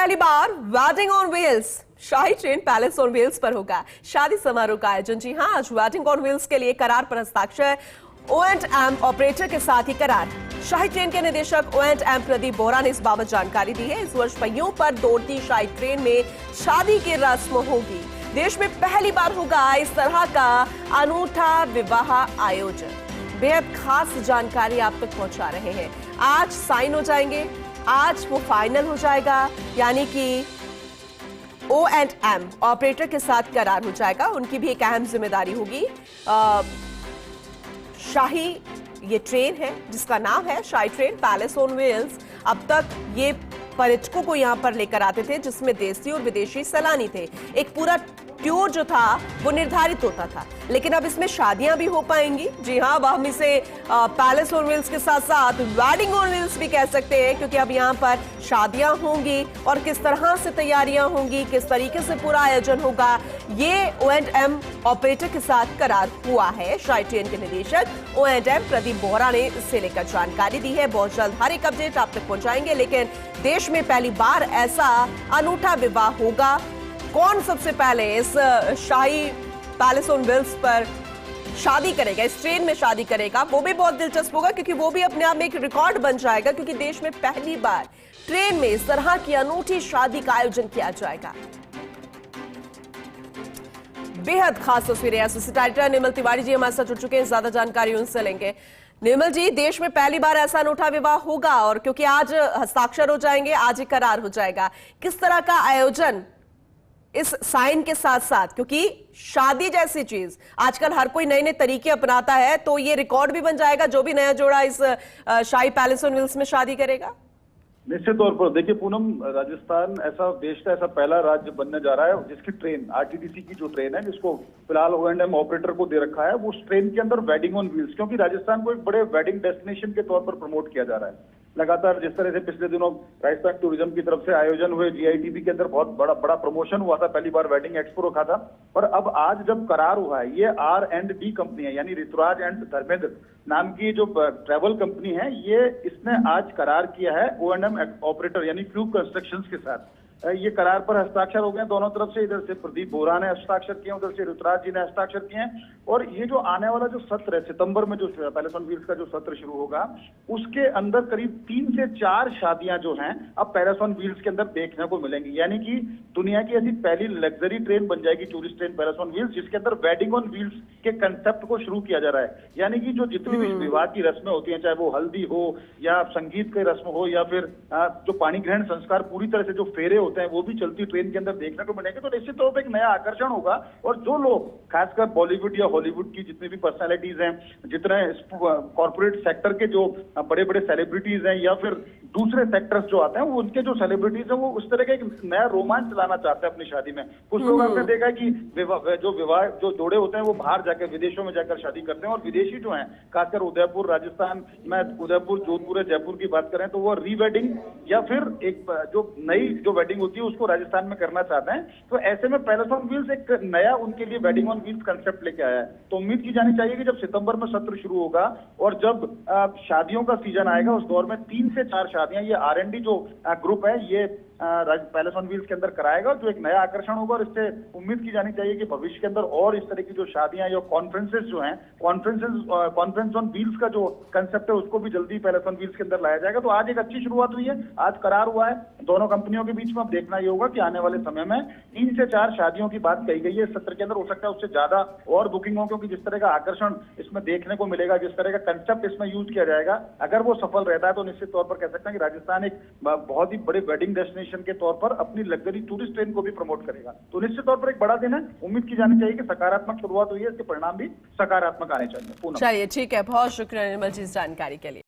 पहली बार Wedding on Wheels शाही ट्रेन पैलेस ऑन व्हील्स पर होगा शादी समारोह का आयोजन। जी हां, आज वेडिंग ऑन व्हील्स के लिए करार पर हस्ताक्षर O&M ऑपरेटर के साथ ही करार। शाही ट्रेन के निदेशक O&M प्रदीप बोहरा ने इस बाबत जानकारी दी है। इस वर्ष पहियों पर दौड़ती शाही ट्रेन में शादी की रस्म होगी। देश में पहली बार होगा इस तरह का अनूठा विवाह आयोजन। बेहद खास जानकारी आप तक पहुंचा रहे हैं। आज साइन हो जाएंगे, आज वो फाइनल हो जाएगा, यानी कि O&M ऑपरेटर के साथ करार हो जाएगा। उनकी भी एक अहम जिम्मेदारी होगी। शाही ये ट्रेन है जिसका नाम है शाही ट्रेन पैलेस ऑन व्हील्स। अब तक ये पर्यटकों को यहां पर लेकर आते थे जिसमें देसी और विदेशी सैलानी थे। एक पूरा टूर जो था वो निर्धारित होता था, लेकिन अब इसमें शादियां भी हो पाएंगी। जी हां, हम इसे पैलेस ऑन व्हील्स के साथ साथ वेडिंग ऑन व्हील्स भी कह सकते हैं, क्योंकि अब यहां पर शादियां होंगी और किस तरह से तैयारियां होंगी, किस तरीके से पूरा आयोजन होगा, ये O&M ऑपरेटर के साथ करार हुआ है। शाही ट्रेन के निदेशक O&M प्रदीप बोहरा ने इससे लेकर जानकारी दी है। बहुत जल्द हर एक अपडेट आप तक पहुंचाएंगे, लेकिन देश में पहली बार ऐसा अनूठा विवाह होगा। कौन सबसे पहले इस शाही पैलेस ऑन व्हील्स पर शादी करेगा, इस ट्रेन में शादी करेगा, वो भी बहुत दिलचस्प होगा, क्योंकि वो भी अपने आप में एक रिकॉर्ड बन जाएगा, क्योंकि देश में पहली बार ट्रेन में इस तरह की अनूठी शादी का आयोजन किया जाएगा। बेहद खास तस्वीरें। एसोसिएटेड एडिटर निर्मल तिवारी जी हमारे साथ जुड़ चुके हैं, ज्यादा जानकारी उनसे लेंगे। निर्मल जी, देश में पहली बार ऐसा अनूठा विवाह होगा, और क्योंकि आज हस्ताक्षर हो जाएंगे, आज ही करार हो जाएगा, किस तरह का आयोजन इस साइन के साथ साथ, क्योंकि शादी जैसी चीज आजकल हर कोई नए नए तरीके अपनाता है, तो ये रिकॉर्ड भी बन जाएगा जो भी नया जोड़ा इस शाही पैलेस ऑन व्हील्स में शादी करेगा। निश्चित तौर पर देखिए पूनम, राजस्थान ऐसा देश का ऐसा पहला राज्य बनने जा रहा है जिसकी ट्रेन RTTC की जो ट्रेन है, जिसको फिलहाल O&M ऑपरेटर को दे रखा है, वो उस ट्रेन के अंदर वेडिंग ऑन व्हील्स, क्योंकि राजस्थान को एक बड़े वेडिंग डेस्टिनेशन के तौर पर प्रमोट किया जा रहा है। लगातार जिस तरह से पिछले दिनों राजस्थान टूरिज्म की तरफ से आयोजन हुए, GITB के अंदर बहुत बड़ा प्रमोशन हुआ था, पहली बार वेडिंग एक्सपो रखा था, और अब आज जब करार हुआ है, ये R&D कंपनी है, यानी ऋतुराज एंड धर्मेंद्र नाम की जो ट्रैवल कंपनी है, ये इसने आज करार किया है O&M ऑपरेटर यानी क्यूब कंस्ट्रक्शंस के साथ। ये करार पर हस्ताक्षर हो गए दोनों तरफ से। इधर से प्रदीप बोहरा ने हस्ताक्षर किए, उधर से ऋतुराज जी ने हस्ताक्षर किए हैं। और ये जो आने वाला जो सत्र है, सितंबर में जो पैलेस ऑन व्हील्स का जो सत्र शुरू होगा, उसके अंदर करीब 3 से 4 शादियां जो हैं अब पैलेस ऑन व्हील्स के अंदर देखने को मिलेंगी। यानी कि दुनिया की ऐसी पहली लग्जरी ट्रेन बन जाएगी tourist train Palace on wheels, जिसके अंदर वेडिंग ऑन व्हील्स के कंसेप्ट को शुरू किया जा रहा है। यानी कि जो जितनी भी विवाह की रस्में होती हैं, चाहे वो हल्दी हो या संगीत की रस्म हो या फिर जो पानी ग्रहण संस्कार, पूरी तरह से जो फेरे होते हैं, वो भी चलती ट्रेन के अंदर देखने को मिलेंगे। तो निश्चित तौर पर एक नया आकर्षण होगा। और जो लोग खासकर बॉलीवुड या हॉलीवुड की जितनी भी पर्सनैलिटीज हैं, जितने कॉर्पोरेट सेक्टर के जो बड़े बड़े सेलिब्रिटीज हैं, या फिर दूसरे सेक्टर्स जो आते हैं, वो उनके जो सेलिब्रिटीज हैं, वो उस तरह का एक नया रोमांच लाना चाहते हैं अपनी शादी में। कुछ लोग आपने देखा है कि विवाह जो जोड़े होते हैं वो बाहर जाकर, विदेशों में जाकर शादी करते हैं। और विदेशी जो हैं, खासकर उदयपुर, राजस्थान में उदयपुर, जोधपुर, जयपुर की बात करें, तो वो रीवेडिंग या फिर एक जो नई जो वेडिंग होती है उसको राजस्थान में करना चाहते हैं। तो ऐसे में पैलेस ऑन व्हील्स एक नया उनके लिए वेडिंग ऑन व्हील्स कंसेप्ट लेके आया है। तो उम्मीद की जानी चाहिए कि जब सितंबर में सत्र शुरू होगा और जब शादियों का सीजन आएगा, उस दौर में 3 से 4 शादियां ये R&D जो ग्रुप है, ये पैलेस ऑन व्हील्स के अंदर कराएगा, जो एक नया आकर्षण होगा। और इससे उम्मीद की जानी चाहिए कि भविष्य के अंदर और इस तरह की जो शादियां या कॉन्फ्रेंसेस जो हैं, कॉन्फ्रेंस ऑन व्हील्स का जो कंसेप्ट है, उसको भी जल्दी पैलेस ऑन व्हील्स के अंदर लाया जाएगा। तो आज एक अच्छी शुरुआत हुई है, आज करार हुआ है दोनों कंपनियों के बीच में। अब देखना ये होगा कि आने वाले समय में 3 से 4 शादियों की बात कही गई है इस सत्र के अंदर। हो सकता है उससे ज्यादा और बुकिंग हो, क्योंकि जिस तरह का आकर्षण इसमें देखने को मिलेगा, जिस तरह का कंसेप्ट इसमें यूज किया जाएगा, अगर वो सफल रहता है तो निश्चित तौर पर कह सकते हैं कि राजस्थान एक बहुत ही बड़े वेडिंग डेस्टिनेशन के तौर पर अपनी लग्जरी टूरिस्ट ट्रेन को भी प्रमोट करेगा। तो निश्चित तौर पर एक बड़ा दिन है। उम्मीद की जानी चाहिए कि सकारात्मक शुरुआत हुई है, इसके परिणाम भी सकारात्मक आने चाहिए। चलिए, ठीक है, बहुत शुक्रिया निर्मल जी इस जानकारी के लिए।